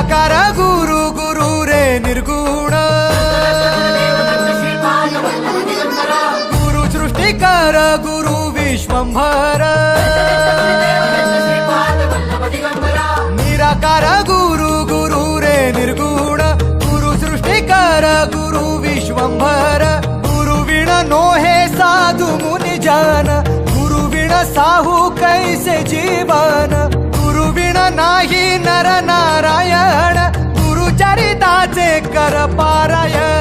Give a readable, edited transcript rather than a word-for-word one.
निराकार गुरु गुरु रे निर्गुण गुरु सृष्टिकर गुरु विश्वंभर निराकार गुरु गुरु रे निर्गुण गुरु सृष्टिकर गुरु विश्वंभर गुरु विण नोहे साधु मुनि जन गुरु विण साहू कैसे जीवन गुरु विण नाही नर नारायण गुरु चरिताचे कर पारायण